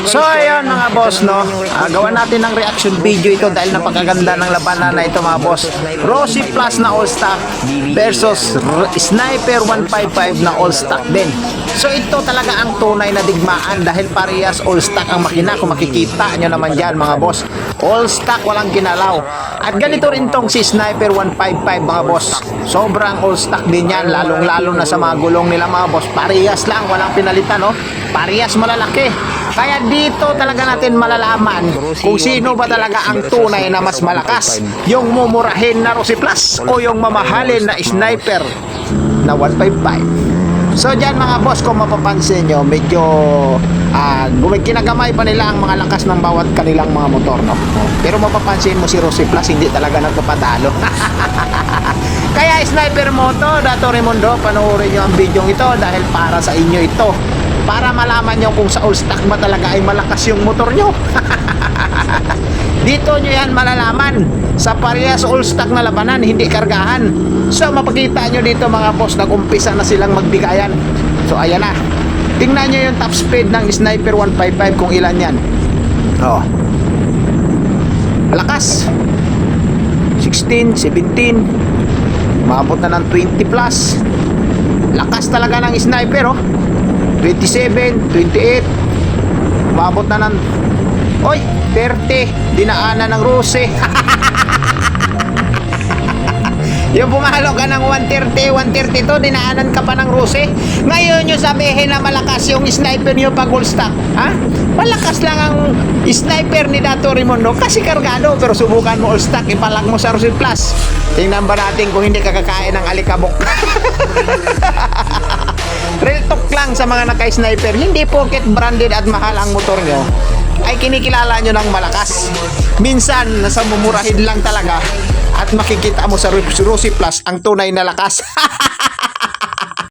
So ayun mga boss, no, gawa natin ng reaction video ito dahil napakaganda ng labanan na ito mga boss. Rosy Plus na all stock versus Sniper 155 na all stock din. So ito talaga ang tunay na digmaan dahil parehas all stock ang makina. Kung makikita nyo naman dyan mga boss, all stock, walang kinalaw. At ganito rin tong si Sniper 155 mga boss, sobrang all stock din yan, lalong lalo na sa mga gulong nila mga boss. Parehas lang, walang pinalitan, no? Parehas malalaki. Kaya dito talaga natin malalaman kung sino ba talaga ang tunay na mas malakas, yung mumurahin na Rosy Plus o yung mamahalin na Sniper na 155. So dyan mga boss, kung mapapansin nyo, medyo kinagamay pa nila ang mga lakas ng bawat kanilang mga motor, no? Pero mapapansin mo si Rosy Plus hindi talaga nagpapadalo. Kaya Sniper Moto, Dato Raimundo, panoorin nyo ang video ito dahil para sa inyo ito, para malaman nyo kung sa all stock ba talaga ay malakas yung motor nyo. Dito nyo yan malalaman sa parehas all stock na labanan, hindi kargahan. So mapakita nyo dito mga boss, nag-umpisa na silang magbigayan. So ayan na, tingnan nyo yung top speed ng Sniper 155 kung ilan yan. Oh, malakas 16, 17, maabot na ng 20 plus. Lakas talaga ng Sniper, oh. 27, 28, maabot na ng 30, dinaanan ng Rosy. Yung pumalo ka ng 130, 132, dinaanan ka pa ng Rosy. Ngayon yung sabihin na malakas yung Sniper nyo pag all stock, ha? Malakas lang ang Sniper ni Dato Raimundo kasi kargado, pero subukan mo all stock, ipalag mo sa Rosy Plus. Tingnan ba natin kung hindi kakakain ng alikabok. Real talk lang sa mga naka-Sniper, hindi porket branded at mahal ang motor nyo ay kinikilala nyo ng malakas. Minsan nasa mumurahin lang talaga at makikita mo sa Rosy Plus ang tunay na lakas.